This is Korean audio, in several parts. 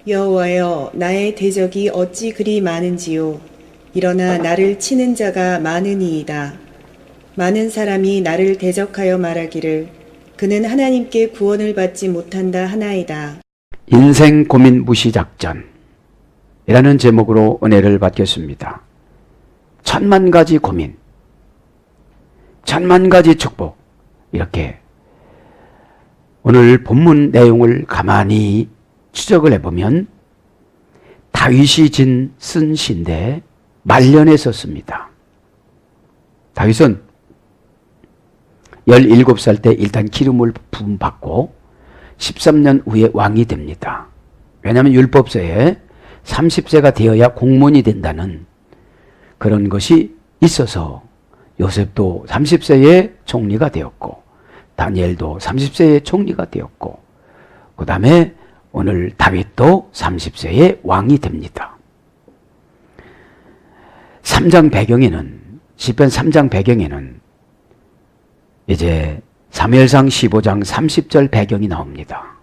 여호와여, 나의 대적이 어찌 그리 많은지요. 일어나 나를 치는 자가 많으니이다. 많은 사람이 나를 대적하여 말하기를 그는 하나님께 구원을 받지 못한다 하나이다. 인생 고민 무시 작전 이라는 제목으로 은혜를 받겠습니다. 천만 가지 고민, 천만 가지 축복, 이렇게 오늘 본문 내용을 가만히 추적을 해보면 다윗이 쓴 시인데 말년에 썼습니다. 다윗은 17살 때 일단 기름을 부음받고 13년 후에 왕이 됩니다. 왜냐하면 율법서에 30세가 되어야 공무원이 된다는 그런 것이 있어서 요셉도 30세에 총리가 되었고 다니엘도 30세에 총리가 되었고 그 다음에 오늘 다윗도 30세에 왕이 됩니다. 3장 배경에는 시편 3장 배경에는 이제 사무엘상 15장 30절 배경이 나옵니다.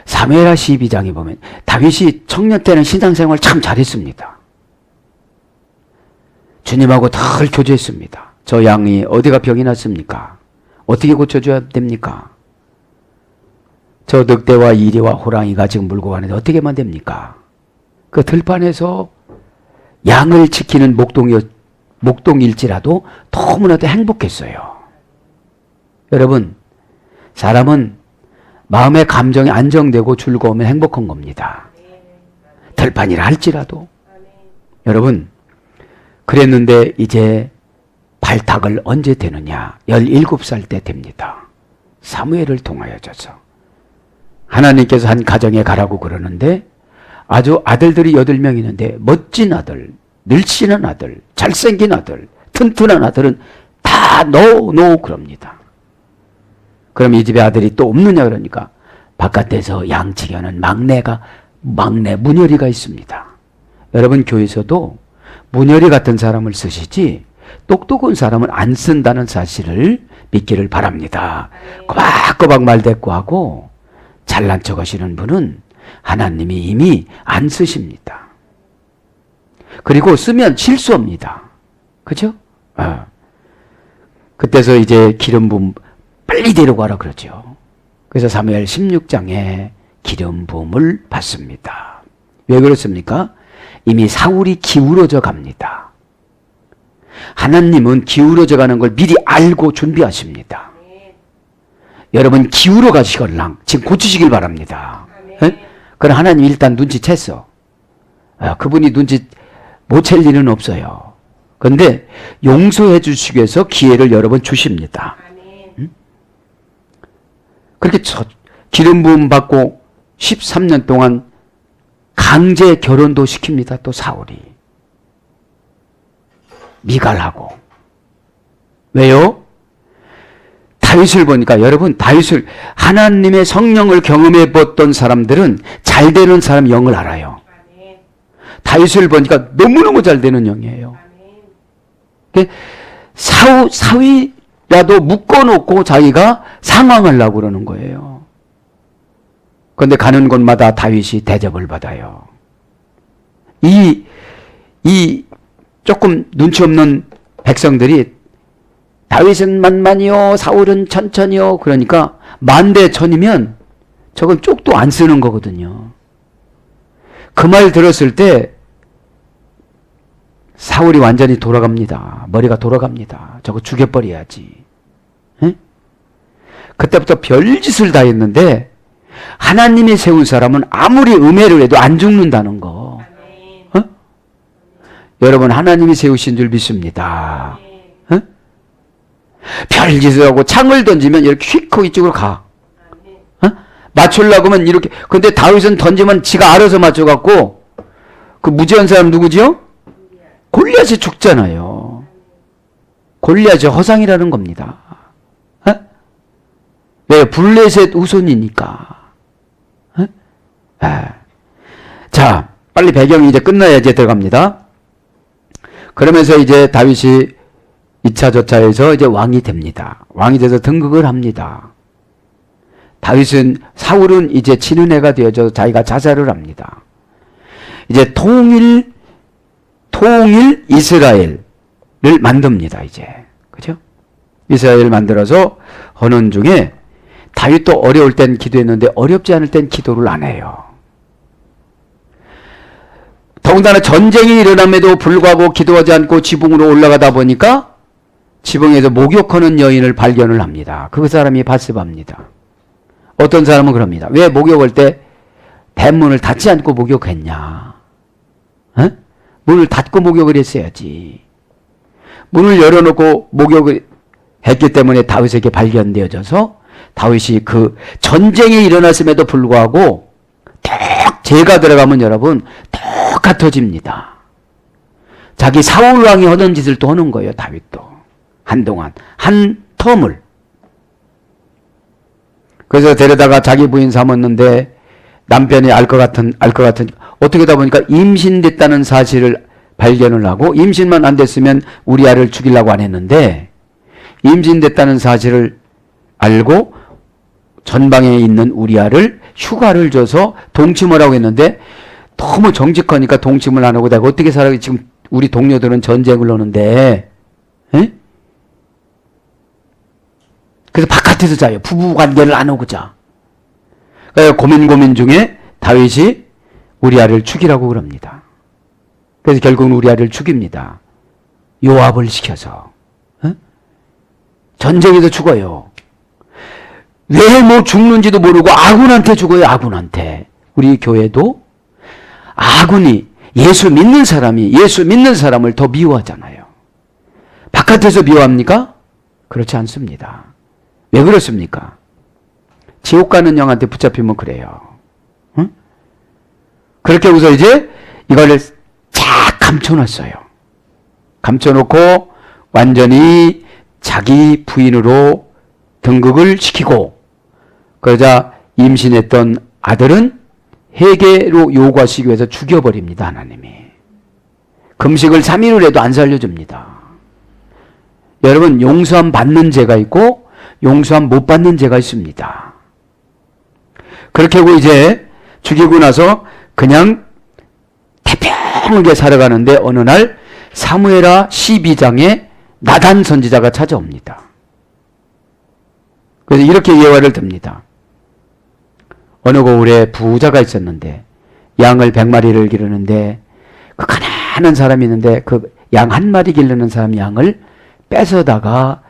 사무엘하 12장에 보면 다윗이 청년 때는 신앙생활 참 잘했습니다. 주님하고 늘 교제했습니다. 저 양이 어디가 병이 났습니까? 어떻게 고쳐줘야 됩니까? 저 늑대와 이리와 호랑이가 지금 물고 가는데 어떻게 하면 됩니까? 그 들판에서 양을 지키는 목동일지라도 너무나도 행복했어요. 여러분, 사람은 마음의 감정이 안정되고 즐거우면 행복한 겁니다. 들판이라 할지라도. 여러분, 그랬는데 이제 발탁을 언제 되느냐? 17살 때 됩니다. 사무엘을 통하여져서. 하나님께서 한 가정에 가라고 그러는데 아주 아들들이 8명 있는데 멋진 아들, 늘씬한 아들, 잘생긴 아들, 튼튼한 아들은 다 노 그럽니다. 그럼 이 집에 아들이 또 없느냐 그러니까 바깥에서 양치기하는 막내 문열이가 있습니다. 여러분 교회에서도 문열이 같은 사람을 쓰시지 똑똑한 사람은 안 쓴다는 사실을 믿기를 바랍니다. 꼬박꼬박 말대꾸하고 잘난 척 하시는 분은 하나님이 이미 안 쓰십니다. 그리고 쓰면 실수합니다. 그죠? 그때서 이제 기름 부음 빨리 데리고 가라 그러죠. 그래서 사무엘 16장에 기름 부음을 받습니다. 왜 그렇습니까? 이미 사울이 기울어져 갑니다. 하나님은 기울어져 가는 걸 미리 알고 준비하십니다. 여러분 기울어 가시걸랑 지금 고치시길 바랍니다. 그럼 하나님 일단 눈치챘어. 그분이 눈치 못 챌 일은 없어요. 그런데 용서해 주시기 위해서 기회를 여러 번 주십니다. 그렇게 기름 부음 받고 13년 동안 강제 결혼도 시킵니다. 또 사울이. 미갈하고. 왜요? 다윗을 보니까 여러분 다윗을 하나님의 성령을 경험해 봤던 사람들은 잘 되는 사람 영을 알아요. 다윗을 보니까 너무너무 잘 되는 영이에요. 사위라도 묶어놓고 자기가 상황하려고 그러는 거예요. 그런데 가는 곳마다 다윗이 대접을 받아요. 이 조금 눈치 없는 백성들이 다윗은 만만이요 사울은 천천히요 그러니까 만대 천이면 저건 쪽도 안 쓰는 거거든요. 그 말 들었을 때 사울이 완전히 돌아갑니다. 머리가 돌아갑니다. 저거 죽여버려야지. 에? 그때부터 별짓을 다 했는데 하나님이 세운 사람은 아무리 음해를 해도 안 죽는다는 거. 여러분 하나님이 세우신 줄 믿습니다. 별짓을 하고 창을 던지면 이렇게 휙 이쪽으로 가. 맞추려고 하면 이렇게. 근데 다윗은 던지면 지가 알아서 맞춰갖고 그 무지한 사람 누구지요? 골리앗이 죽잖아요. 골리앗이 허상이라는 겁니다. 왜? 블레셋 후손이니까. 자, 빨리 배경이 이제 끝나야 이제 들어갑니다. 그러면서 이제 다윗이 2차 조차에서 이제 왕이 됩니다. 왕이 돼서 등극을 합니다. 사울은 이제 치는 애가 되어져 자기가 자살을 합니다. 이제 통일 이스라엘을 만듭니다, 이제. 그죠? 이스라엘을 만들어서 하는 중에 다윗도 어려울 땐 기도했는데 어렵지 않을 땐 기도를 안 해요. 더군다나 전쟁이 일어남에도 불구하고 기도하지 않고 지붕으로 올라가다 보니까 지붕에서 목욕하는 여인을 발견을 합니다. 그 사람이 바스바입니다. 어떤 사람은 그럽니다. 왜 목욕할 때 대문을 닫지 않고 목욕했냐? 에? 문을 닫고 목욕을 했어야지. 문을 열어놓고 목욕을 했기 때문에 다윗에게 발견되어져서 다윗이 그 전쟁이 일어났음에도 불구하고 죄가 들어가면 여러분 똑같아집니다. 자기 사울 왕이 하던 짓을 또 하는 거예요. 다윗도 한동안 한 텀을. 그래서 데려다가 자기 부인 삼았는데 남편이 알 것 같은 어떻게 하다 보니까 임신됐다는 사실을 발견을 하고, 임신만 안 됐으면 우리아를 죽이려고 안 했는데 임신됐다는 사실을 알고 전방에 있는 우리아를 휴가를 줘서 동침을 하고 했는데 너무 정직하니까 동침을 안 하고 내가 어떻게 살아. 지금 우리 동료들은 전쟁을 하는데, 에? 그래서 바깥에서 자요. 부부 관계를 안 하고 자. 그러니까 고민 중에 다윗이 우리아를 죽이라고 그럽니다. 그래서 결국은 우리아를 죽입니다. 요압을 시켜서. 에? 전쟁에서 죽어요. 왜 뭐 죽는지도 모르고 아군한테 죽어요. 아군한테. 우리 교회도 아군이 예수 믿는 사람을 더 미워하잖아요. 바깥에서 미워합니까? 그렇지 않습니다. 왜 그렇습니까? 지옥 가는 영한테 붙잡히면 그래요. 응? 그렇게 해서 이제 이거를 쫙 감춰놨어요. 감춰놓고 완전히 자기 부인으로 등극을 시키고, 그러자 임신했던 아들은 해계로 요구하시기 위해서 죽여버립니다. 하나님이. 금식을 3일을 해도 안 살려줍니다. 여러분, 용서함 받는 죄가 있고 용서함 못 받는 죄가 있습니다. 그렇게 하고 이제 죽이고 나서 그냥 태평하게 살아가는데 어느 날 사무엘하 12장에 나단 선지자가 찾아옵니다. 그래서 이렇게 예화를 듭니다. 어느 고을에 부자가 있었는데 양을 100마리를 기르는데 그 가난한 사람이 있는데 그 양 한 마리 기르는 사람 양을 뺏어다가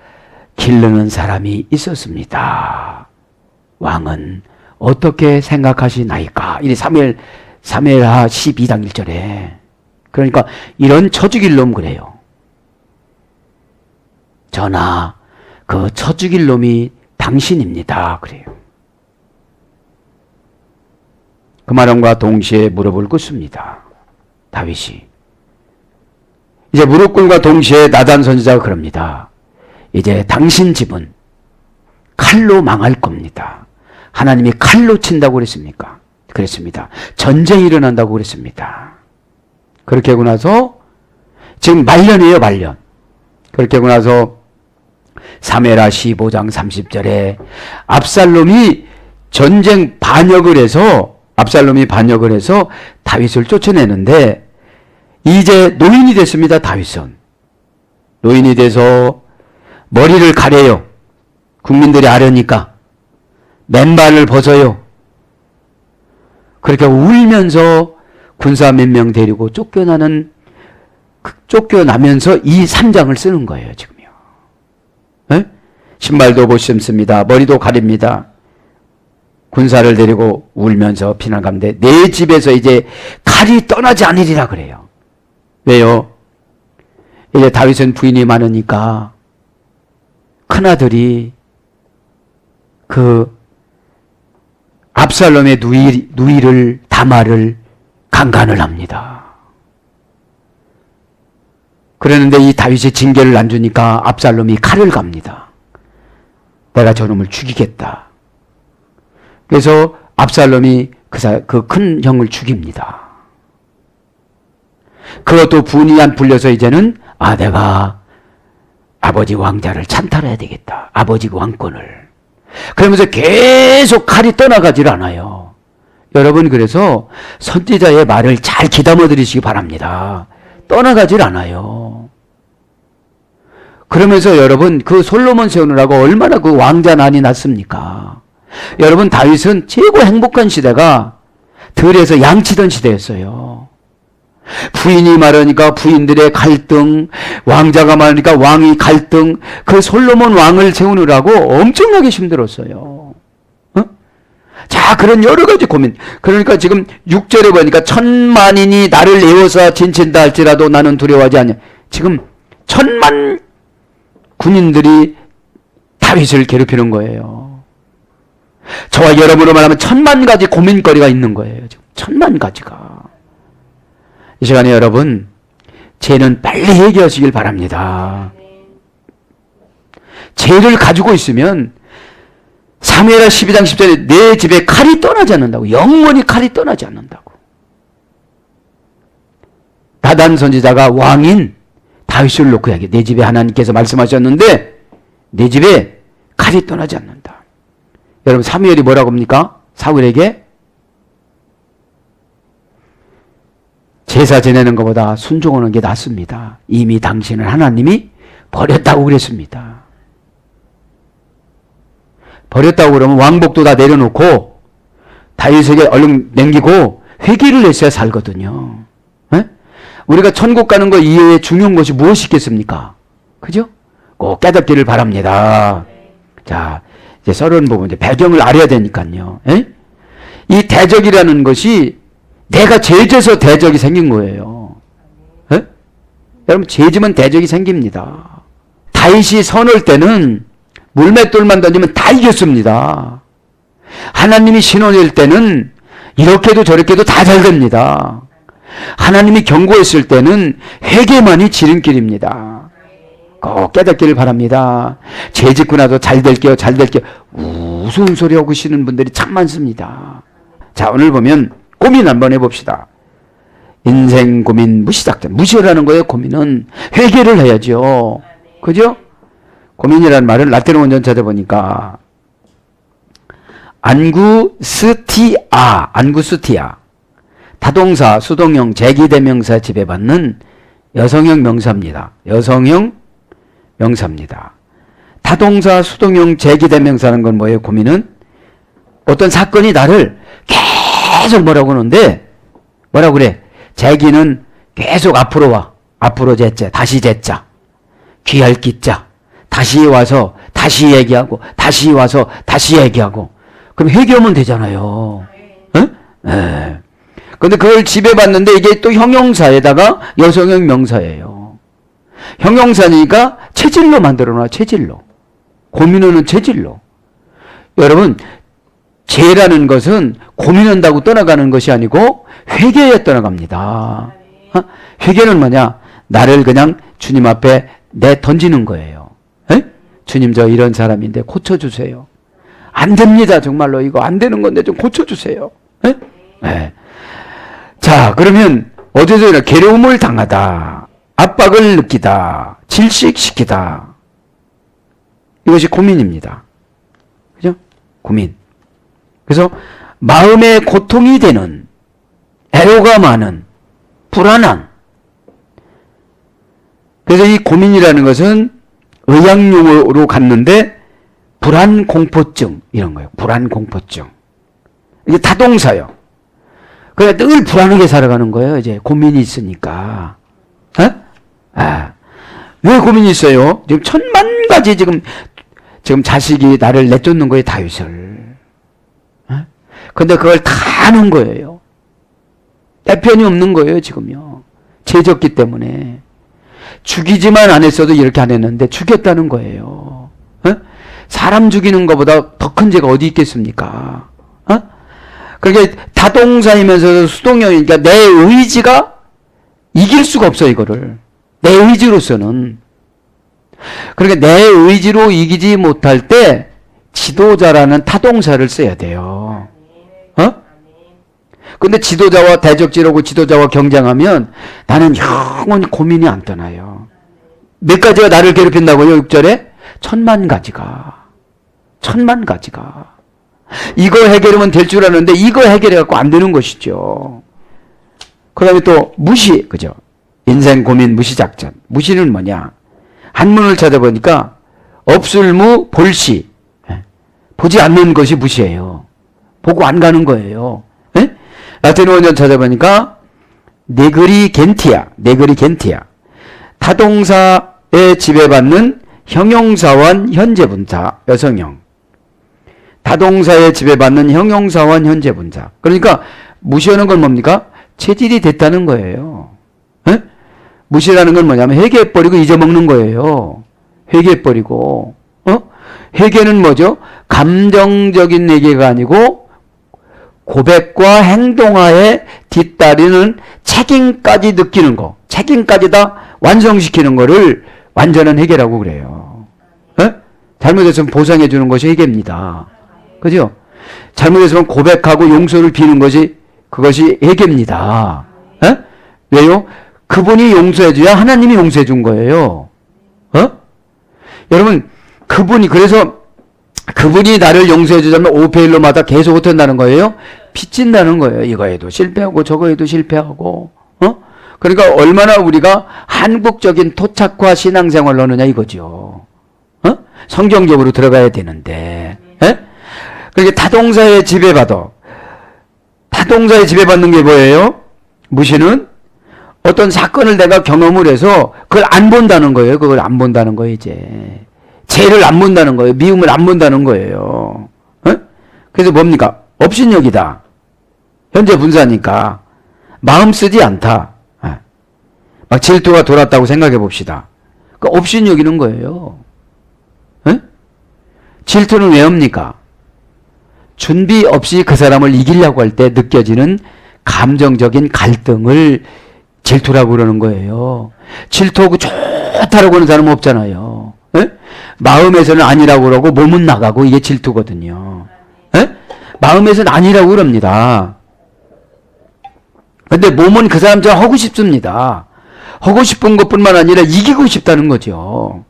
기르는 사람이 있었습니다. 왕은 어떻게 생각하시나이까? 이 사무엘하 12장 1절에. 그러니까 이런 처죽일 놈 그래요. 전하, 그 처죽일 놈이 당신입니다. 그래요. 그 말함과 동시에 무릎을 꿇습니다. 다윗이. 이제 무릎 꿇과 동시에 나단 선지자가 그럽니다. 이제 당신 집은 칼로 망할 겁니다. 하나님이 칼로 친다고 그랬습니까? 그랬습니다. 전쟁이 일어난다고 그랬습니다. 그렇게 하고 나서 지금 말년이에요, 말년. 그렇게 하고 나서 사무엘하 15장 30절에 압살롬이 반역을 해서 다윗을 쫓아내는데 이제 노인이 됐습니다. 다윗은. 노인이 돼서 머리를 가려요. 국민들이 아려니까. 맨발을 벗어요. 그렇게 울면서 군사 몇 명 데리고 쫓겨나면서 이 3장을 쓰는 거예요, 지금요. 에? 신발도 못 신습니다. 머리도 가립니다. 군사를 데리고 울면서 피난 가는데 내 집에서 이제 칼이 떠나지 않으리라 그래요. 왜요? 이제 다윗은 부인이 많으니까 큰아들이 그 압살롬의 누이를 다말을 강간을 합니다. 그랬는데 이 다윗이 징계를 안 주니까 압살롬이 칼을 갑니다. 내가 저놈을 죽이겠다. 그래서 압살롬이 그 큰 형을 죽입니다. 그것도 분이 안 풀려서 이제는 내가 아버지 왕자를 찬탈해야 되겠다. 아버지 왕권을. 그러면서 계속 칼이 떠나가질 않아요. 여러분, 그래서 선지자의 말을 잘 귀담아 들으시기 바랍니다. 떠나가질 않아요. 그러면서 여러분, 그 솔로몬 세우느라고 얼마나 그 왕자 난이 났습니까? 여러분, 다윗은 최고 행복한 시대가 들에서 양치던 시대였어요. 부인이 많으니까 부인들의 갈등, 왕자가 많으니까 왕이 갈등, 그 솔로몬 왕을 세우느라고 엄청나게 힘들었어요. 자, 그런 여러 가지 고민. 그러니까 지금 6절에 보니까 1000만인이 나를 에워싸 진친다 할지라도 나는 두려워하지 않냐. 지금 1000만 군인들이 다윗을 괴롭히는 거예요. 저와 여러분으로 말하면 1000만 가지 고민거리가 있는 거예요. 지금 1000만 가지가. 이 시간에 여러분, 죄는 빨리 해결하시길 바랍니다. 죄를 가지고 있으면 사무엘하 12장 10절에 내 집에 칼이 떠나지 않는다고. 영원히 칼이 떠나지 않는다고. 나단 선지자가 왕인 다윗을 놓고 이야기해. 내 집에 하나님께서 말씀하셨는데 내 집에 칼이 떠나지 않는다. 여러분, 사무엘이 뭐라고 합니까? 사울에게 제사 지내는 것보다 순종하는 게 낫습니다. 이미 당신을 하나님이 버렸다고 그랬습니다. 버렸다고 그러면 왕복도 다 내려놓고 다윗에게 얼른 남기고 회개를 했어야 살거든요. 에? 우리가 천국 가는 것 이외에 중요한 것이 무엇이 있겠습니까? 그죠? 꼭 깨닫기를 바랍니다. 자, 이제 서론 부분, 이제 배경을 알아야 되니까요. 에? 이 대적이라는 것이 내가 죄져서 대적이 생긴 거예요. 에? 여러분, 죄지면 대적이 생깁니다. 다윗이 선할 때는 물맷돌만 던지면 다 이겼습니다. 하나님이 신원일 때는 이렇게도 저렇게도 다 잘 됩니다. 하나님이 경고했을 때는 회개만이 지름길입니다. 꼭 깨닫기를 바랍니다. 죄 짓고 나도 잘 될게요, 잘 될게요. 우스운 소리 하고 계시는 분들이 참 많습니다. 자, 오늘 보면 고민 한번 해봅시다. 인생 고민 무시작전. 무시하라는 거예요. 고민은 회개를 해야죠. 그죠? 고민이라는 말을 라틴어 원전 찾아보니까 안구스티아, 타동사, 수동형, 제기대명사 지배받는 여성형 명사입니다. 여성형 명사입니다. 타동사, 수동형, 제기대명사는 건 뭐예요? 고민은 어떤 사건이 나를 계속 뭐라고 하는데 뭐라고 그래? 제기는 계속 앞으로 와. 앞으로 제자, 다시 제자, 귀할 기자, 다시 와서 다시 얘기하고, 다시 와서 다시 얘기하고. 그럼 회개하면 되잖아요. 네. 근데 그걸 지배받는데 이게 또 형용사에다가 여성형 명사예요. 형용사니까 체질로 만들어놔. 체질로. 고민하는 체질로. 여러분, 죄라는 것은 고민한다고 떠나가는 것이 아니고 회개에 떠나갑니다. 회개는 뭐냐? 나를 그냥 주님 앞에 내 던지는 거예요. 에? 주님, 저 이런 사람인데 고쳐주세요. 안 됩니다. 정말로 이거 안 되는 건데 좀 고쳐주세요. 에? 네. 자, 그러면 어디서 괴로움을 당하다, 압박을 느끼다, 질식시키다. 이것이 고민입니다. 그죠? 고민. 그래서 마음에 고통이 되는, 애로가 많은, 불안한. 그래서 이 고민이라는 것은 의학용어로 갔는데 불안공포증 이런 거예요. 불안공포증. 이게 타동사요. 그래 늘 불안하게 살아가는 거예요. 이제 고민이 있으니까. 왜 고민이 있어요? 지금 1000만 가지 지금 자식이 나를 내쫓는 거예요. 다윗을. 근데 그걸 다 아는 거예요. 대편이 없는 거예요. 지금요. 죄졌기 때문에. 죽이지만 안 했어도 이렇게 안 했는데 죽였다는 거예요. 사람 죽이는 것보다 더 큰 죄가 어디 있겠습니까? 그러니까 다동사이면서도 수동형이니까 내 의지가 이길 수가 없어, 이거를. 내 의지로서는. 그러니까 내 의지로 이기지 못할 때 지도자라는 타동사를 써야 돼요. 근데 지도자와 대적질하고 지도자와 경쟁하면 나는 영원히 고민이 안 떠나요. 몇 가지가 나를 괴롭힌다고요? 6절에? 1000만 가지가. 천만 가지가. 이거 해결하면 될 줄 아는데 이거 해결해갖고 안 되는 것이죠. 그 다음에 또 무시, 그죠? 인생 고민 무시 작전. 무시는 뭐냐? 한문을 찾아보니까 없을무 볼시. 보지 않는 것이 무시예요. 보고 안 가는 거예요. 라틴 원전 찾아보니까 네그리겐티아. 타동사에 지배받는 형용사원 현재분사, 여성형. 타동사에 지배받는 형용사원 현재분사. 그러니까 무시하는 건 뭡니까? 체질이 됐다는 거예요. 무시라는 건 뭐냐면 회개해버리고 잊어먹는 거예요. 회개해버리고. 회개는 뭐죠? 감정적인 회개가 아니고 고백과 행동하에 뒤따르는 책임까지 느끼는 거. 책임까지 다 완성시키는 거를 완전한 회개라고 그래요. 잘못했으면 보상해 주는 것이 회개입니다. 그죠? 잘못했으면 고백하고 용서를 비는 것이 그것이 회개입니다. 왜요? 그분이 용서해 줘야 하나님이 용서해 준 거예요. 여러분, 그래서 그분이 나를 용서해 주자면 오페일로마다 계속 어떤다는 거예요? 빚진다는 거예요. 이거 해도 실패하고 저거 해도 실패하고. 그러니까 얼마나 우리가 한국적인 토착화 신앙생활을 하느냐 이거죠. 성경적으로 들어가야 되는데. 그러니까 타동사에 지배받아. 타동사에 지배받는 게 뭐예요? 무시는 어떤 사건을 내가 경험을 해서 그걸 안 본다는 거예요. 그걸 안 본다는 거예요, 이제. 죄를 안 본다는 거예요. 미움을 안 본다는 거예요. 그래서 뭡니까? 업신여기다. 현재 분사니까. 마음 쓰지 않다. 막 질투가 돌았다고 생각해 봅시다. 그 업신여기는 거예요. 질투는 왜 옵니까? 준비 없이 그 사람을 이기려고 할 때 느껴지는 감정적인 갈등을 질투라고 그러는 거예요. 질투하고 좋다라고 하는 사람은 없잖아요. 마음에서는 아니라고 그러고 몸은 나가고 이게 질투거든요. 마음에서는 아니라고 그럽니다. 근데 몸은 그 사람처럼 하고 싶습니다. 하고 싶은 것뿐만 아니라 이기고 싶다는 거죠.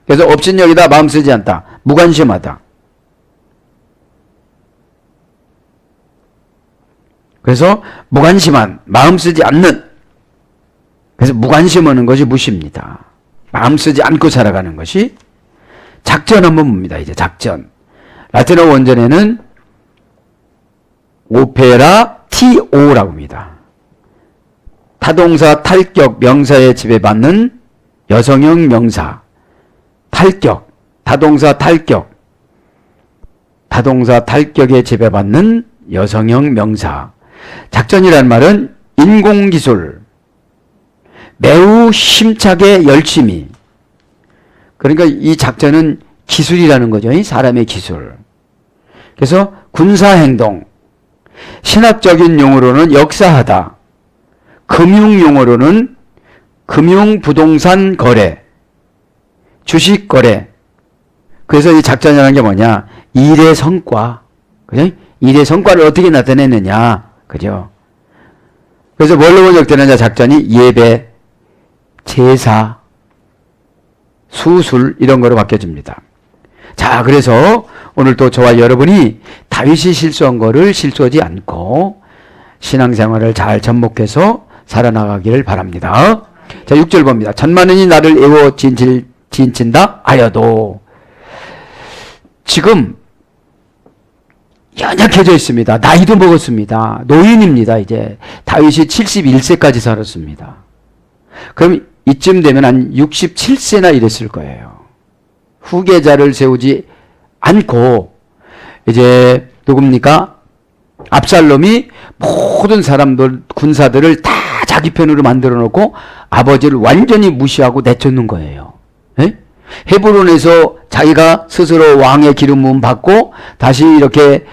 그래서 업신여기다, 마음 쓰지 않다. 무관심하다. 그래서 무관심한, 마음 쓰지 않는. 그래서 무관심하는 것이 무시입니다. 마음 쓰지 않고 살아가는 것이. 작전 한번 봅니다. 이제 작전. 라틴어 원전에는 오페라 TO라고 합니다. 타동사 탈격 명사에 지배받는 여성형 명사. 탈격. 타동사 탈격. 타동사 탈격에 지배받는 여성형 명사. 작전이란 말은 인공기술. 매우 힘차게 열심히. 그러니까 이 작전은 기술이라는 거죠. 이 사람의 기술. 그래서 군사행동. 신학적인 용어로는 역사하다. 금융용어로는 금융부동산 거래. 주식 거래. 그래서 이 작전이라는 게 뭐냐? 일의 성과. 그죠? 일의 성과를 어떻게 나타내느냐. 그죠? 그래서 뭘로 번역되느냐 작전이 예배, 제사, 수술 이런 거로 바뀌어집니다. 자, 그래서 오늘 또 저와 여러분이 다윗이 실수한 거를 실수하지 않고 신앙생활을 잘 접목해서 살아나가기를 바랍니다. 자, 6절 봅니다. 천만인이 나를 애워 진친다 하여도. 지금 연약해져 있습니다. 나이도 먹었습니다. 노인입니다. 이제 다윗이 71세까지 살았습니다. 그럼 이쯤 되면 한 67세나 이랬을 거예요. 후계자를 세우지 않고 이제 누굽니까? 압살롬이 모든 사람들, 군사들을 다 자기 편으로 만들어 놓고 아버지를 완전히 무시하고 내쫓는 거예요. 에? 헤브론에서 자기가 스스로 왕의 기름 부음 받고 다시 이렇게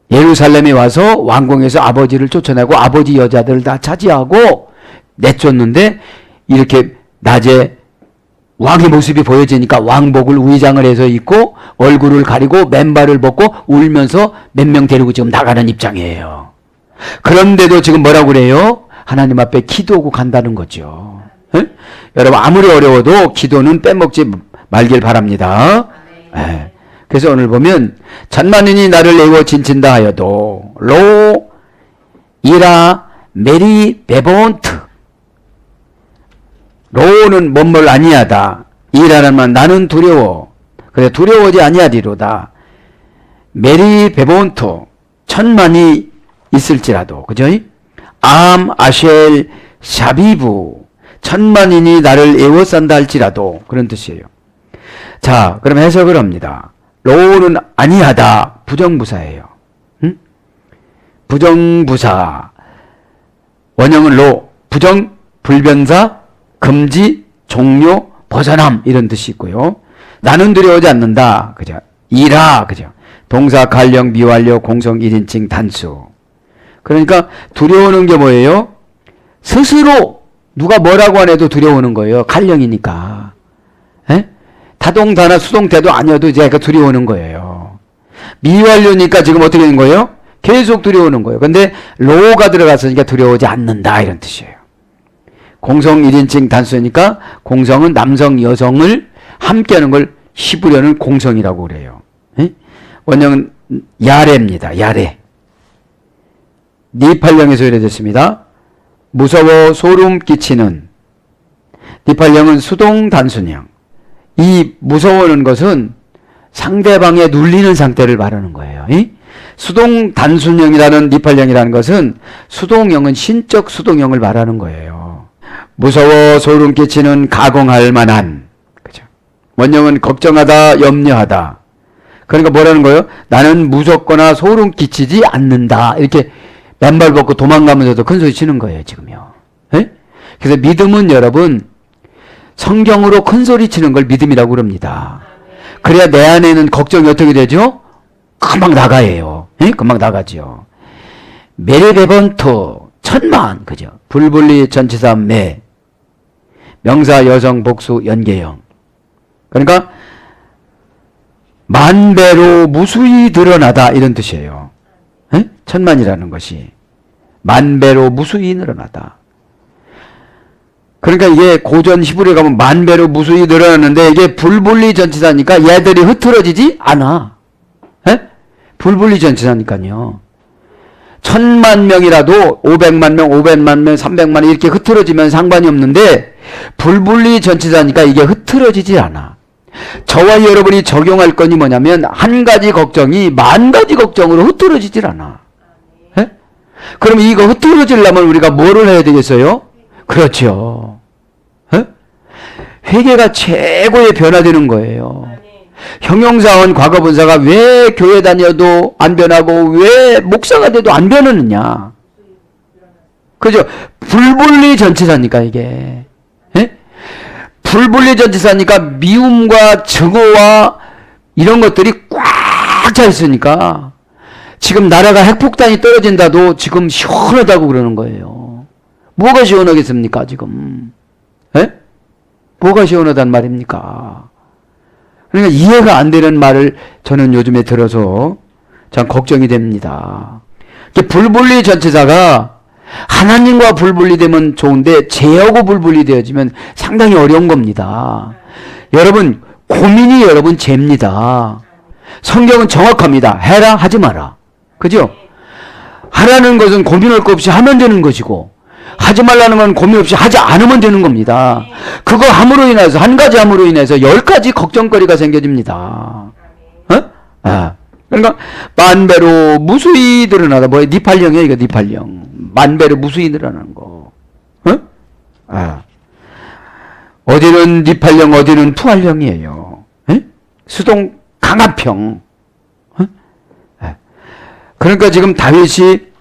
예루살렘에 와서 왕궁에서 아버지를 쫓아내고 아버지 여자들을 다 차지하고 내쫓는데 이렇게 낮에 왕의 모습이 보여지니까 왕복을 위장을 해서 입고 얼굴을 가리고 맨발을 벗고 울면서 몇 명 데리고 지금 나가는 입장이에요. 그런데도 지금 뭐라고 그래요? 하나님 앞에 기도하고 간다는 거죠. 에? 여러분 아무리 어려워도 기도는 빼먹지 말길 바랍니다. 예. 그래서 오늘 보면 천만인이 나를 애워 진친다 하여도 로 이라 메리 베본트 로는 뭔뭘 아니하다. 이라는 말 나는 두려워. 그래 두려워하지 아니하리로다. 메리 베본토 천만이 있을지라도 그죠? 암 아쉘 샤비부 천만인이 나를 애워싼다 할지라도 그런 뜻이에요. 자 그럼 해석을 합니다. 로는 아니하다 부정부사예요. 응? 부정부사 원형은 로 부정 불변사 금지 종료 벗어남 이런 뜻이 있고요. 나는 두려워하지 않는다. 그죠? 이라 그죠? 동사 갈령 미완료 공성 1인칭 단수. 그러니까 두려워하는 게 뭐예요? 스스로 누가 뭐라고 안 해도 두려워하는 거예요. 갈령이니까. 에? 타동사나 수동태도 아니어도 이제 두려워하는 거예요. 미완료니까 지금 어떻게 되는 거예요? 계속 두려워하는 거예요. 근데 로가 들어갔으니까 두려워하지 않는다 이런 뜻이에요. 공성 1인칭 단수니까 공성은 남성 여성을 함께하는 걸 씹으려는 공성이라고 그래요. 에? 원형은 야레입니다. 야레. 니팔령에서 이래졌습니다. 무서워 소름 끼치는. 니팔령은 수동 단순형. 이 무서워하는 것은 상대방에 눌리는 상태를 말하는 거예요. 수동 단순형이라는 니팔령이라는 것은 수동형은 신적 수동형을 말하는 거예요. 무서워 소름 끼치는 가공할 만한. 그죠? 원형은 걱정하다 염려하다. 그러니까 뭐라는 거예요? 나는 무섭거나 소름 끼치지 않는다. 이렇게 맨발 벗고 도망가면서도 큰 소리 치는 거예요, 지금요. 에? 그래서 믿음은 여러분, 성경으로 큰 소리 치는 걸 믿음이라고 그럽니다. 그래야 내 안에는 걱정이 어떻게 되죠? 금방 나가요. 에? 금방 나가죠. 메레베번토, 천만, 그죠? 불분리 전치사 매, 명사 여성 복수 연계형. 그러니까, 만배로 무수히 드러나다 이런 뜻이에요. 에? 천만이라는 것이 만배로 무수히 늘어나다. 그러니까 이게 고전 히브리에 가면 만배로 무수히 늘어나는데 이게 불분리 전치사니까 얘들이 흐트러지지 않아. 에? 불분리 전치사니까요. 1000만 명이라도 500만 명, 500만 명, 300만 명 이렇게 흐트러지면 상관이 없는데 불분리 전치사니까 이게 흐트러지지 않아. 저와 여러분이 적용할 건이 뭐냐면 한 가지 걱정이 만 가지 걱정으로 흐트러지질 않아. 에? 그럼 이거 흐트러지려면 우리가 뭐를 해야 되겠어요? 그렇죠. 에? 회개가 최고의 변화되는 거예요. 형용사원 과거분사가 왜 교회 다녀도 안 변하고 왜 목사가 돼도 안 변하느냐. 그죠? 불분리 전치사니까 이게. 에? 불분리 전치사니까 미움과 증오와 이런 것들이 꽉 차 있으니까 지금 나라가 핵폭탄이 떨어진다도 지금 시원하다고 그러는 거예요. 뭐가 시원하겠습니까 지금? 에? 뭐가 시원하단 말입니까? 그러니까 이해가 안 되는 말을 저는 요즘에 들어서 참 걱정이 됩니다. 불분리 전치사가 하나님과 불분리되면 좋은데 죄하고 불분리되어지면 상당히 어려운 겁니다. 여러분 고민이 여러분 죄입니다. 성경은 정확합니다. 해라 하지 마라. 그죠? 하라는 것은 고민할 것 없이 하면 되는 것이고 하지 말라는 건 고민 없이 하지 않으면 되는 겁니다. 그거 함으로 인해서 한 가지 함으로 인해서 10가지 걱정거리가 생겨집니다. 어? 아. 그러니까 만배로 무수히 늘어나다. 뭐야? 니팔령이야 이거 니팔령. 만배로 무수히 늘어나는 거. 어? 아. 어디는 니팔령 어디는 푸활령이에요. 에? 수동 강압형. 어? 아. 그러니까 지금 다윗이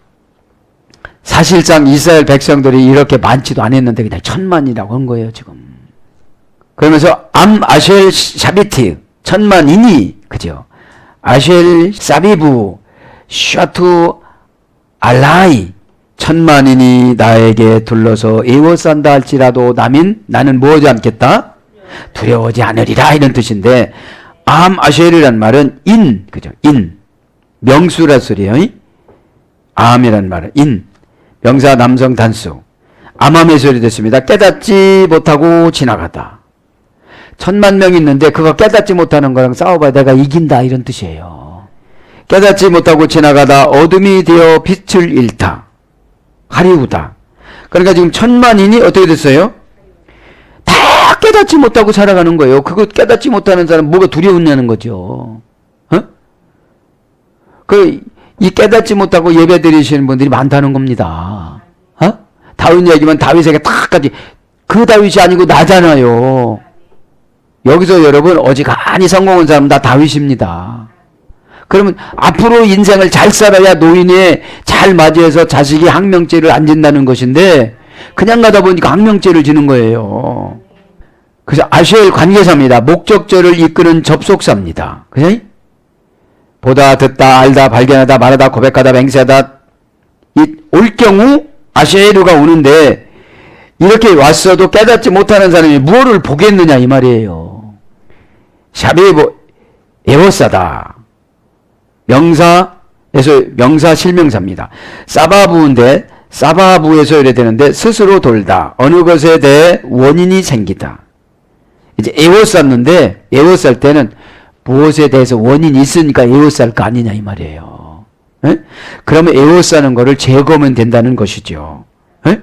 사실상 이스라엘 백성들이 이렇게 많지도 않았는데 그냥 1000만이라고 한 거예요 지금. 그러면서 암 아쉘 샤비티 1000만이니 그죠? 아쉘 사비부 샤투 알라이 1000만인이 나에게 둘러서 애워싼다 할지라도 나는 뭐하지 않겠다? 두려워하지 않으리라 이런 뜻인데 암 아쉘이란 말은 인 그죠? 인 명수라 소리예요. 암이란 말은 인 명사 남성 단수 암암의 소리 됐습니다. 깨닫지 못하고 지나가다. 천만 명 있는데 그거 깨닫지 못하는 거랑 싸워봐야 내가 이긴다 이런 뜻이에요. 깨닫지 못하고 지나가다 어둠이 되어 빛을 잃다. 하리우다. 그러니까 지금 천만인이 어떻게 됐어요? 다 깨닫지 못하고 살아가는 거예요. 그거 깨닫지 못하는 사람 뭐가 두려웠냐는 거죠. 이 깨닫지 못하고 예배 드리시는 분들이 많다는 겁니다. 다윗 얘기만 다윗에게 탁까지 그 다윗이 아니고 나잖아요. 여기서 여러분 어지간히 성공한 사람은 다 다윗입니다. 그러면 앞으로 인생을 잘 살아야 노인에 잘 맞이해서 자식이 항명죄를 안 진다는 것인데 그냥 가다 보니까 항명죄를 지는 거예요. 그래서 아시엘 관계사입니다. 목적절을 이끄는 접속사입니다. 그죠? 보다, 듣다, 알다, 발견하다, 말하다, 고백하다, 맹세하다 올 경우 아시엘루가 오는데 이렇게 왔어도 깨닫지 못하는 사람이 무엇을 보겠느냐 이 말이에요. 샤베보 에워싸다. 명사 실명사입니다. 사바부인데 사바부에서 이래 되는데 스스로 돌다. 어느 것에 대해 원인이 생기다. 이제 에워쌌는데 에워쌀 때는 무엇에 대해서 원인이 있으니까 에워쌀 거 아니냐 이 말이에요. 에? 그러면 에워싸는 거를 제거하면 된다는 것이죠. 에?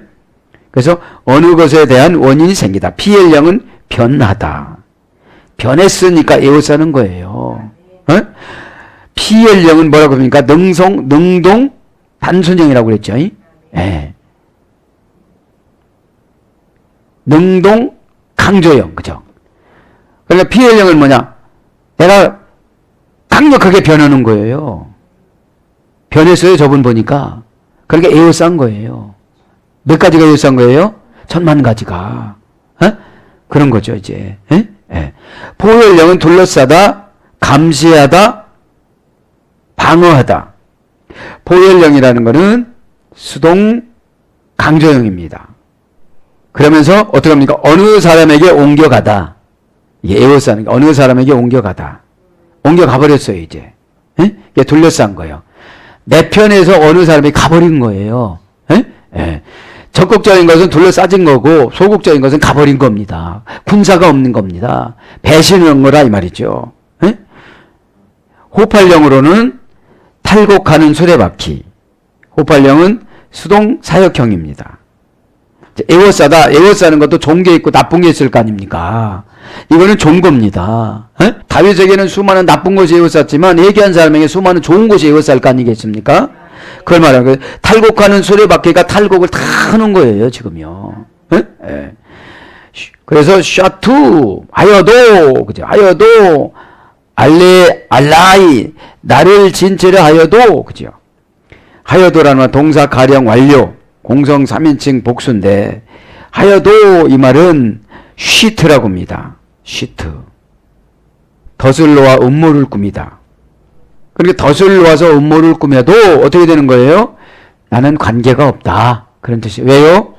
그래서 어느 것에 대한 원인이 생기다. 피엘령은 변하다. 변했으니까 에워싸는 거예요. 에? 피엘령은 뭐라고 합니까? 능동 단순형이라고 그랬죠. 예. 능동 강조형, 그죠? 그러니까 피엘령은 뭐냐? 내가 강력하게 변하는 거예요. 변했어요, 저분 보니까. 그러니까 에워싼 거예요. 몇 가지가 에워싼 거예요? 1000만 가지가. 그런 거죠, 이제. 포엘령은 둘러싸다, 감시하다, 방어하다. 포엘령이라는 거는 수동 강조형입니다. 그러면서 어떻게 합니까? 어느 사람에게 옮겨가다. 이게 에워싸는 게 어느 사람에게 옮겨가다. 옮겨가버렸어요, 이제. 이게 둘러싼 거예요. 내 편에서 어느 사람이 가버린 거예요. 적극적인 것은 둘러싸진 거고 소극적인 것은 가버린 겁니다. 군사가 없는 겁니다. 배신한 거라 이 말이죠. 호팔령으로는 탈곡하는 수레바퀴. 호팔령은 수동 사역형입니다. 에워싸다. 에워싸는 것도 좋은 게 있고 나쁜 게 있을 거 아닙니까? 이거는 좋은 겁니다. 다윗에게는 수많은 나쁜 것이 에워쌌지만 얘기한 사람에게 수많은 좋은 것이 에워쌀 거 아니겠습니까? 그걸 말하는 거예요. 탈곡하는 수레바퀴가 탈곡을 다 하는 거예요, 지금요. 그래서 샤투 하여도, 그죠? 하여도 알라이 나를 진체를 하여도, 그죠? 하여도라는 동사 가령 완료 공성 3인칭 복수인데 하여도 이 말은 쉬트라고 합니다. 쉬트. 덫을 놓아 음모를 꾸미다. 그러니까 덫을 놓아서 음모를 꾸며도 어떻게 되는 거예요? 나는 관계가 없다. 그런 뜻이에요. 왜요?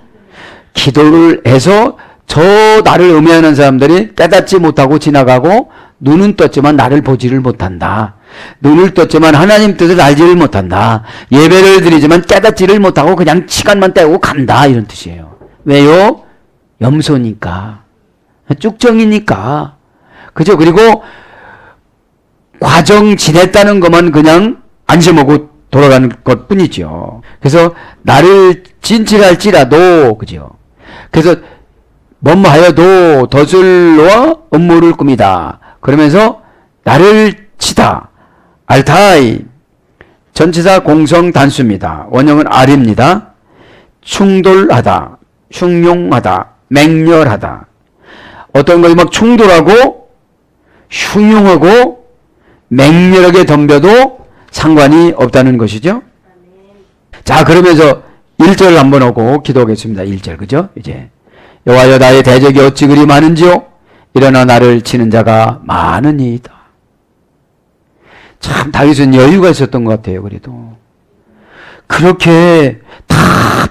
기도를 해서 저 나를 음해하는 사람들이 깨닫지 못하고 지나가고 눈은 떴지만 나를 보지를 못한다. 눈을 떴지만 하나님 뜻을 알지를 못한다. 예배를 드리지만 깨닫지를 못하고 그냥 시간만 때우고 간다. 이런 뜻이에요. 왜요? 염소니까. 쭉정이니까. 그죠? 그리고 과정 지냈다는 것만 그냥 안심하고 돌아가는 것 뿐이죠. 그래서 나를 진칠할지라도, 그죠? 그래서 뭐하여도 덫을 놓아 음모를 꾸미다. 그러면서 나를 치다. 알타이. 전치사 공성 단수입니다. 원형은 R입니다. 충돌하다. 흉용하다. 맹렬하다. 어떤 것이 막 충돌하고 흉용하고 맹렬하게 덤벼도 상관이 없다는 것이죠. 자, 그러면서 1절 한번 오고 기도하겠습니다. 1절, 그죠? 이제 여호와여 나의 대적이 어찌 그리 많은지요? 일어나 나를 치는 자가 많으니이다. 참 다윗은 여유가 있었던 것 같아요. 그래도 그렇게 다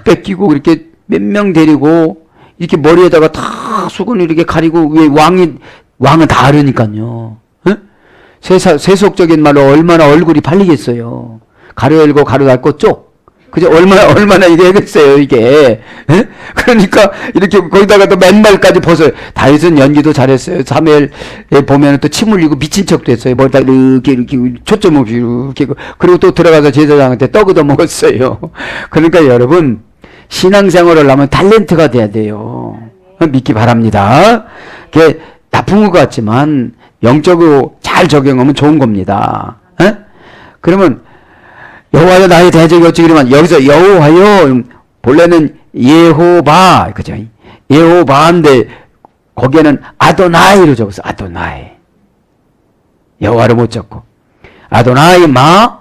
뺏기고 이렇게 몇 명 데리고 이렇게 머리에다가 다 수건을 이렇게 가리고 왜 왕은 다 알으니까요. 세속적인 말로 얼마나 얼굴이 팔리겠어요. 가로 열고 가로 닫고 쪽. 그죠? 얼마나 이게 하겠어요, 이게. 예? 그러니까, 이렇게, 거기다가 또 맨발까지 벗어요. 다윗은 연기도 잘했어요. 사무엘에 보면은 또 침 흘리고 미친 척도 했어요. 머리다 이렇게, 초점 없이 이렇게. 그리고 또 들어가서 제사장한테 떡 얻어 먹었어요. 그러니까 여러분, 신앙생활을 하면 탤런트가 돼야 돼요. 믿기 바랍니다. 그게 나쁜 것 같지만, 영적으로 잘 적용하면 좋은 겁니다. 예? 그러면, 여호와여 나의 대적이 어찌 그리만 여기서 여호와여 본래는 예호바 그죠? 예호바인데 거기에는 아도나이로 적었어. 아도나이. 여호와를 못 적고 아도나이 마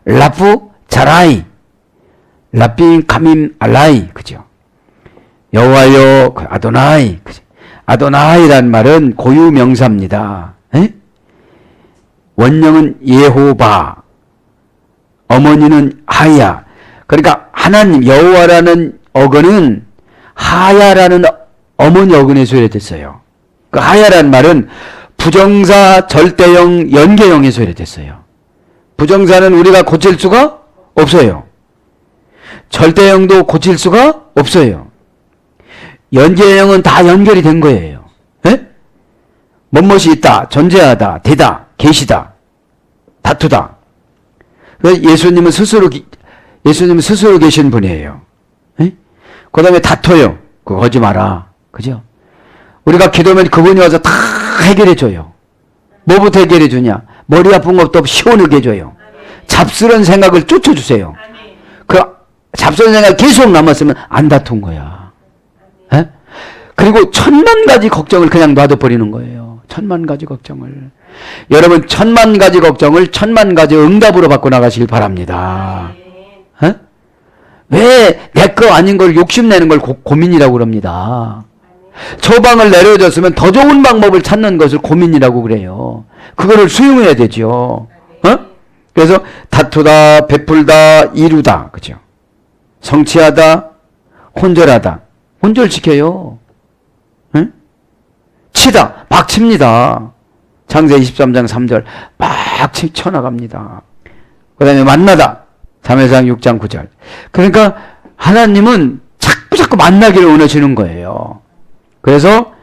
라프 자라이 라핀 카밈 알라이 그죠? 여호와여 아도나이 그죠? 아도나이란 말은 고유 명사입니다. 에? 원형은 예호바 어머니는 하야. 그러니까 하나님 여호와라는 어근은 하야라는 어머니 어근에 소개됐어요. 그 하야라는 말은 부정사 절대형 연계형에 소개됐어요. 부정사는 우리가 고칠 수가 없어요. 절대형도 고칠 수가 없어요. 연계형은 다 연결이 된 거예요. 에? 무엇이 있다, 존재하다, 되다, 계시다, 다투다. 예수님은 스스로 계신 분이에요. 그 다음에 다퉈요. 그거 하지 마라. 그죠? 우리가 기도하면 그분이 와서 다 해결해줘요. 뭐부터 해결해주냐? 머리 아픈 것도 시원하게 해줘요. 잡스러운 생각을 쫓아주세요. 그 잡스러운 생각 계속 남았으면 안 다툰 거야. 에? 그리고 1000만 가지 걱정을 그냥 놔둬버리는 거예요. 1000만 가지 걱정을. 여러분 1000만 가지 걱정을 1000만 가지 응답으로 받고 나가시길 바랍니다. 에? 왜 내 거 아닌 걸 욕심내는 걸 고민이라고 그럽니다. 처방을 내려줬으면 더 좋은 방법을 찾는 것을 고민이라고 그래요. 그거를 수용해야 되죠. 어? 그래서 다투다, 베풀다, 이루다, 그죠? 성취하다, 혼절하다. 혼절시켜요. 응? 치다, 막 칩니다. 창세 23장 3절 막 쳐나갑니다. 그 다음에 만나다. 3회상 6장 9절. 그러니까 하나님은 자꾸 만나기를 원하시는 거예요. 그래서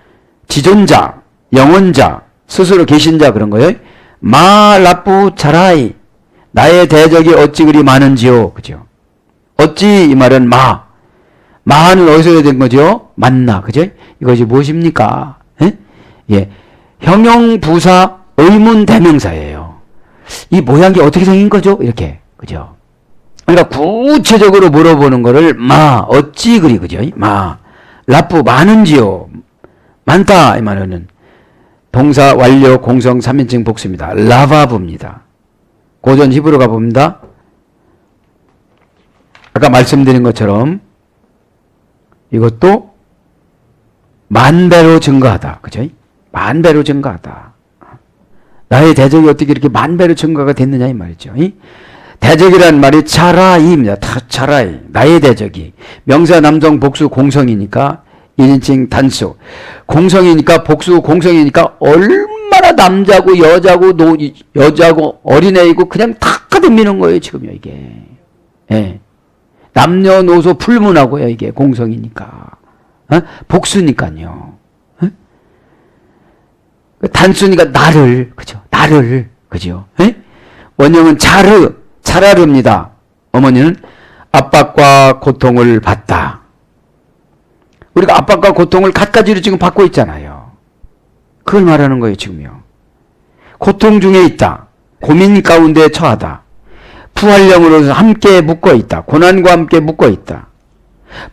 지존자, 영원자, 스스로 계신 자 그런 거예요. 마 라프 자라이 나의 대적이 어찌 그리 많은지요. 그죠? 어찌 이 말은 마는 어디서 된 거죠? 만나. 그죠? 이것이 무엇입니까? 에? 예. 형용부사 의문 대명사예요. 이 모양이 어떻게 생긴 거죠? 이렇게. 그죠? 그러니까 구체적으로 물어보는 거를 어찌 그리 그죠? 라프 많은지요. 많다 이 말은 동사 완료 공성 3인칭 복수입니다. 라바브입니다. 고전 히브리어 가봅니다. 아까 말씀드린 것처럼 이것도 만배로 증가하다. 그죠? 만배로 증가하다. 나의 대적이 어떻게 이렇게 만배로 증가가 됐느냐 이 말이죠. 대적이라는 말이 차라이입니다. 차라이. 나의 대적이. 명사 남성 복수 공성이니까 1인칭 단수. 공성이니까 복수 공성이니까 얼마나 남자고 여자고 어린애이고 그냥 다 가득미는 거예요. 지금요 이게. 예. 남녀노소 불문하고요 이게 공성이니까. 어? 복수니까요. 어? 단수니까 나를. 그죠? 나를. 그죠? 예? 원형은 차르입니다. 어머니는 압박과 고통을 받다. 우리가 압박과 고통을 갖가지로 지금 받고 있잖아요. 그걸 말하는 거예요, 지금요. 고통 중에 있다. 고민 가운데 처하다. 부활령으로서 함께 묶어 있다. 고난과 함께 묶어 있다.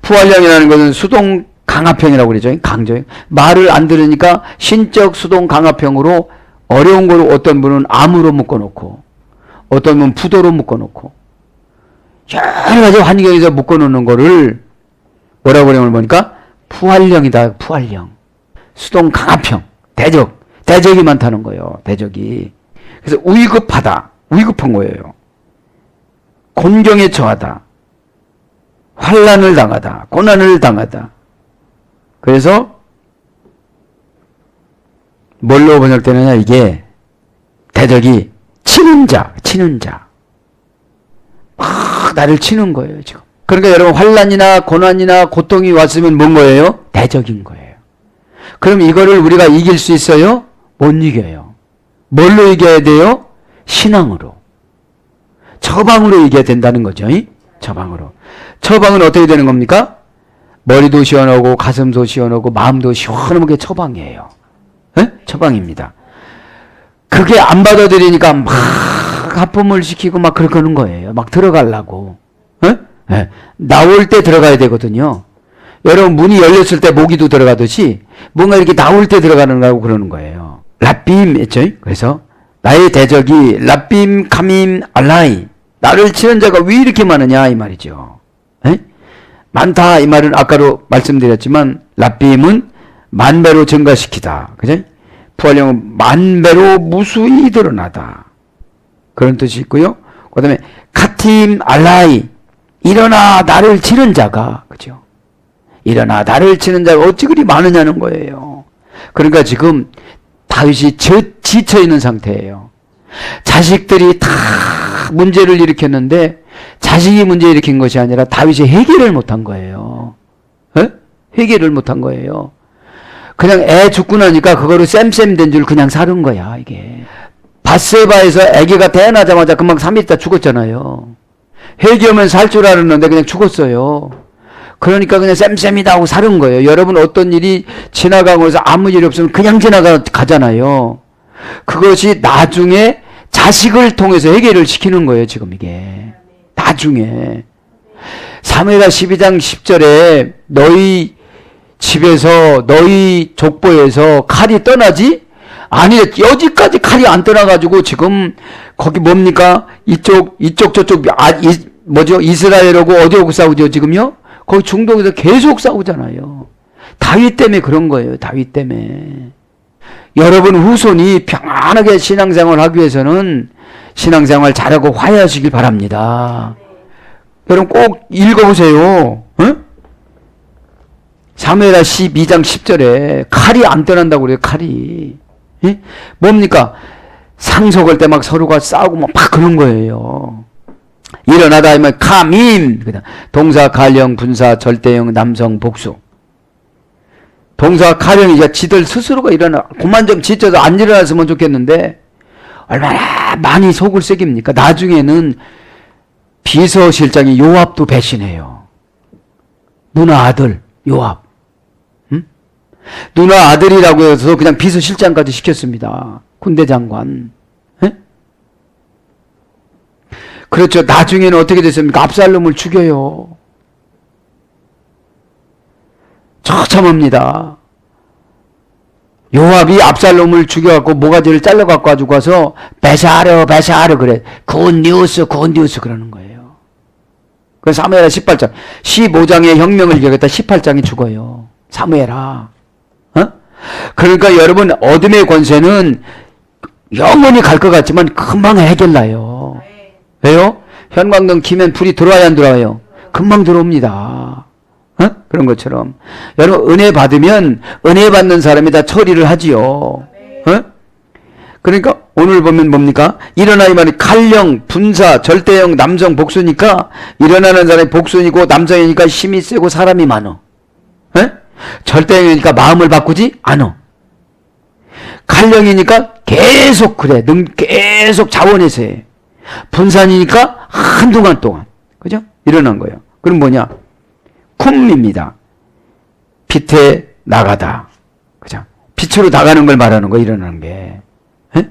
부활령이라는 것은 수동 강압형이라고 그러죠. 강조형. 말을 안 들으니까 신적 수동 강압형으로 어려운 걸 어떤 분은 암으로 묶어놓고 어떤 분은 부도로 묶어놓고 여러 가지 환경에서 묶어놓는 거를 뭐라고 그러면 보니까 부활령이다. 부활령. 수동 강압형. 대적이 많다는 거예요. 대적이. 그래서 위급하다. 위급한 거예요. 곤경에 처하다. 환난을 당하다. 고난을 당하다. 그래서 뭘로 번역되느냐 이게 대적이 치는 자. 막 나를 치는 거예요, 지금. 그러니까 여러분, 환난이나 고난이나 고통이 왔으면 뭔 거예요? 대적인 거예요. 그럼 이거를 우리가 이길 수 있어요? 못 이겨요. 뭘로 이겨야 돼요? 신앙으로. 처방으로 이겨야 된다는 거죠. 처방으로. 처방은 어떻게 되는 겁니까? 머리도 시원하고 가슴도 시원하고 마음도 시원하고 게 처방이에요. 에? 처방입니다. 그게 안 받아들이니까 막 하품을 시키고 막 그러는 거예요. 막 들어가려고. 에? 에. 나올 때 들어가야 되거든요. 여러분, 문이 열렸을 때 모기도 들어가듯이 뭔가 이렇게 나올 때 들어가는 거라고 그러는 거예요. 라빔 했죠? 그래서 나의 대적이 라빔 카밈 알라이, 나를 치는 자가 왜 이렇게 많으냐 이 말이죠. 에? 많다 이 말은 아까도 말씀드렸지만 라빔은 만배로 증가시키다. 그죠? 부활령은 만배로 무수히 드러나다. 그런 뜻이 있고요. 그 다음에 카팀 알라이, 일어나 나를 치는 자가, 그죠? 일어나 나를 치는 자가 어찌 그리 많으냐는 거예요. 그러니까 지금 다윗이 지쳐 있는 상태예요. 자식들이 다 문제를 일으켰는데 자식이 문제 일으킨 것이 아니라 다윗이 해결을 못한 거예요. 에? 해결을 못한 거예요. 그냥 애 죽고 나니까 그거를 쌤쌤 된 줄 그냥 사는 거야, 이게. 밧세바에서 아기가 태어나자마자 금방 3일 있다 죽었잖아요. 해결하면 살 줄 알았는데 그냥 죽었어요. 그러니까 그냥 쌤쌤이다 하고 사는 거예요. 여러분, 어떤 일이 지나가고 해서 아무 일이 없으면 그냥 지나가잖아요. 그것이 나중에 자식을 통해서 해결을 시키는 거예요, 지금 이게. 나중에. 사무엘하 12장 10절에 너희 집에서, 너희 족보에서 칼이 떠나지? 아니, 여기까지 칼이 안 떠나가지고 지금 거기 뭡니까? 이쪽 저쪽, 뭐죠? 이스라엘하고 어디하고 싸우죠, 지금요? 거기 중동에서 계속 싸우잖아요. 다윗 때문에 그런 거예요. 다윗 때문에. 여러분 후손이 평안하게 신앙생활을 하기 위해서는 신앙생활 잘하고 화해하시길 바랍니다. 여러분 꼭 읽어보세요. 응? 사무엘하 12장 10절에 칼이 안 떠난다고 그래요. 칼이. 예? 뭡니까? 상속할 때 막 서로가 싸우고 막 그런 거예요. 일어나다 하면 카밈, 동사 갈령, 분사 절대형, 남성 복수. 동사 가령이 이제 지들 스스로가 일어나, 그만 좀 지쳐서 안 일어났으면 좋겠는데 얼마나 많이 속을 새깁니까? 나중에는 비서실장이 요압도 배신해요. 누나 아들 요압. 응? 누나 아들이라고 해서 그냥 비서실장까지 시켰습니다. 군대 장관. 그렇죠. 나중에는 어떻게 됐습니까? 압살롬을 죽여요. 처참합니다. 요압이 압살롬을 죽여갖고 모가지를 잘라갖고 가지고 가서 베샤르 그래. 굿뉴스 그러는 거예요. 그 사무엘하 18장. 15장에 혁명을 이겨겠다. 18장에 죽어요. 사무엘하. 그러니까 여러분, 어둠의 권세는 영원히 갈 것 같지만 금방 해결나요. 왜요? 현광등 키면 불이 들어와야 안 들어와요? 금방 들어옵니다. 그런 것처럼 여러분, 은혜 받으면 은혜 받는 사람이 다 처리를 하지요. 그러니까 오늘 보면 뭡니까? 일어나 이 말이 칼령, 분사, 절대형, 남성 복수니까 일어나는 사람이 복수이고 남성이니까 힘이 세고 사람이 많어. 절대형이니까 마음을 바꾸지 않어. 칼령이니까 계속 그래. 계속 자원해서 해. 분산이니까 한동안 동안. 그죠? 일어난 거예요. 그럼 뭐냐? 쿰입니다. 빛에 나가다. 그죠? 빛으로 나가는 걸 말하는 거, 일어나는 게. 에?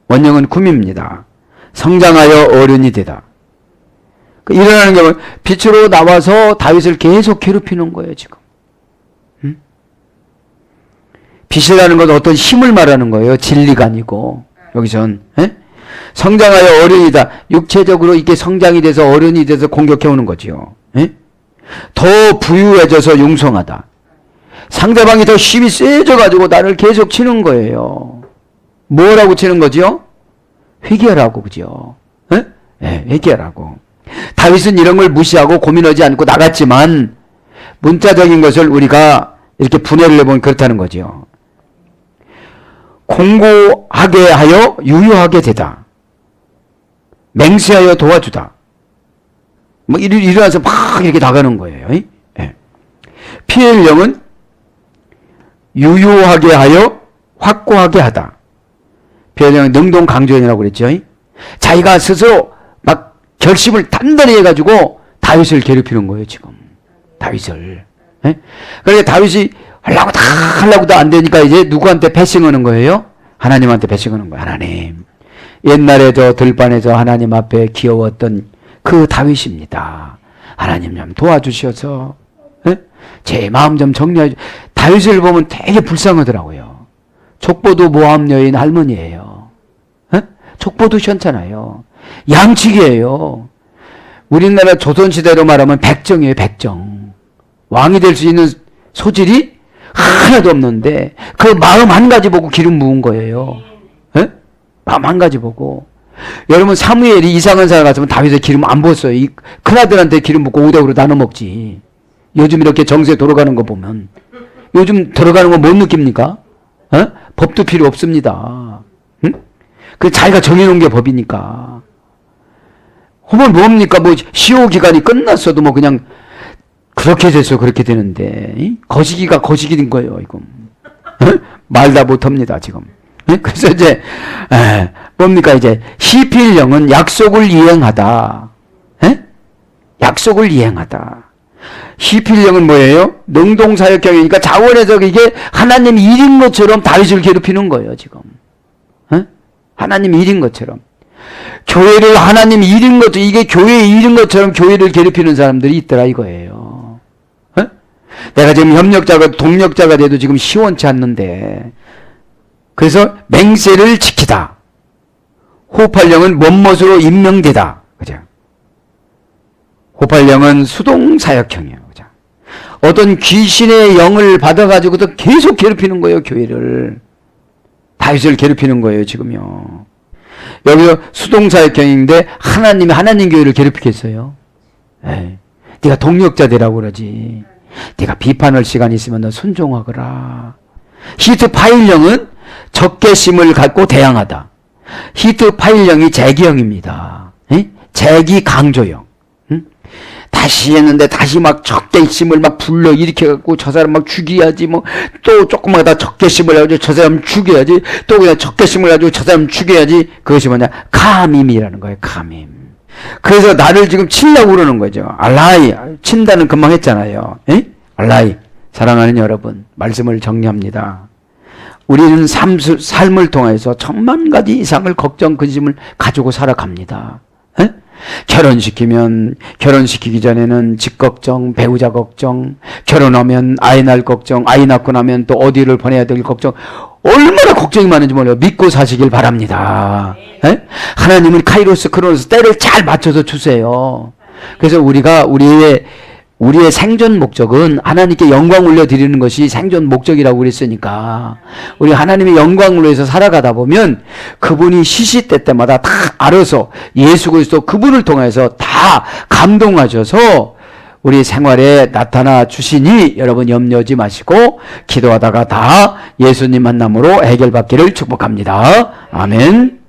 원형은 쿰입니다. 성장하여 어른이 되다. 그 일어나는 게 빛으로 나와서 다윗을 계속 괴롭히는 거예요, 지금. 응? 빛이라는 건 어떤 힘을 말하는 거예요. 진리가 아니고. 여기선. 에? 성장하여 어른이다. 육체적으로 이렇게 성장이 돼서 어른이 돼서 공격해오는 거지요. 에? 더 부유해져서 융성하다. 상대방이 더 힘이 세져가지고 나를 계속 치는 거예요. 뭐라고 치는 거지요? 회개하라고, 그죠? 에? 네, 회개하라고. 다윗은 이런 걸 무시하고 고민하지 않고 나갔지만 문자적인 것을 우리가 이렇게 분해를 해보면 그렇다는 거지요. 공고하게 하여 유효하게 되다. 맹세하여 도와주다. 뭐 일어나서 막 이렇게 나가는 거예요. 예. 피할 영은 유효하게 하여 확고하게 하다. 피할 영은 능동강조형이라고 그랬죠. 자기가 스스로 막 결심을 단단히 해가지고 다윗을 괴롭히는 거예요, 지금. 다윗을. 예? 그러니까 다윗이 하려고 안 되니까 이제 누구한테 패싱하는 거예요? 하나님한테 패싱하는 거예요. 하나님. 옛날에 저 들판에서 하나님 앞에 귀여웠던 그 다윗입니다. 하나님 좀 도와주셔서 예? 제 마음 좀 정리해 주. 다윗을 보면 되게 불쌍하더라고요. 족보도 모함 여인 할머니예요. 예? 족보도 시원찮아요. 양치기예요. 우리나라 조선시대로 말하면 백정이에요. 백정. 왕이 될 수 있는 소질이 하나도 없는데 그 마음 한 가지 보고 기름 부은 거예요. 예? 마음 한 가지 보고. 여러분 사무엘이 이상한 사람 같으면 다윗의 기름 안 부었어요. 이 큰아들한테 기름 붓고 오대으로 나눠 먹지. 요즘 이렇게 정세 돌아가는 거 보면 요즘 들어가는 거 못 느낍니까? 어? 법도 필요 없습니다. 응? 그 자기가 정해놓은 게 법이니까. 혹은 뭡니까? 뭐 시효 기간이 끝났어도 뭐 그냥 그렇게 돼서 그렇게 되는데 거시기가 거시기인 거예요. 이거 말다 못합니다 지금. 그래서 이제 뭡니까 이제 시필령은 약속을 이행하다. 약속을 이행하다. 시필령은 뭐예요? 능동사역형이니까 자원에서 이게 하나님 일인 것처럼 다윗을 괴롭히는 거예요 지금. 하나님 일인 것처럼. 교회를 하나님 일인 것처럼 이게 교회의 일인 것처럼 교회를 괴롭히는 사람들이 있더라 이거예요. 내가 지금 협력자가 동력자가 돼도 지금 시원치 않는데 그래서 맹세를 지키다. 호팔령은 멋멋으로 임명되다. 그죠? 호팔령은 수동사역형이에요. 그죠? 어떤 귀신의 영을 받아가지고도 계속 괴롭히는 거예요. 교회를. 다윗을 괴롭히는 거예요. 지금요. 여기서 수동사역형인데 하나님이 하나님 교회를 괴롭히겠어요? 에이, 네가 동력자 되라고 그러지. 네가 비판할 시간이 있으면 너 순종하거라. 히트 파일령은 적개심을 갖고 대항하다. 히트 파일령이 재기형입니다. 재기 강조형. 다시 했는데 다시 막 적개심을 막 불러 일으켜갖고 저 사람 막 죽여야지 뭐 또 조금만 더 적개심을 가지고 저 사람 죽여야지 또 그냥 적개심을 가지고 저 사람 죽여야지. 그것이 뭐냐? 카밈이라는 거예요. 카밈. 그래서 나를 지금 치려고 그러는 거죠. 알라이. 친다는 금방 했잖아요. 알라이. 사랑하는 여러분, 말씀을 정리합니다. 우리는 삶을 통해서 천만 가지 이상을 걱정, 근심을 가지고 살아갑니다. 결혼시키면 결혼시키기 전에는 집 걱정, 배우자 걱정, 결혼하면 아이 낳을 걱정, 아이 낳고 나면 또 어디를 보내야 될 걱정, 얼마나 걱정이 많은지 몰라요. 믿고 사시길 바랍니다. 하나님은 카이로스 크로노스 때를 잘 맞춰서 주세요. 그래서 우리가 우리의 생존 목적은 하나님께 영광 올려드리는 것이 생존 목적이라고 그랬으니까 우리 하나님의 영광을 위해서 살아가다 보면 그분이 시시때 때마다 다 알아서 예수 그리스도 그분을 통해서 다 감동하셔서 우리 생활에 나타나 주시니 여러분 염려하지 마시고 기도하다가 다 예수님 만남으로 해결받기를 축복합니다. 아멘.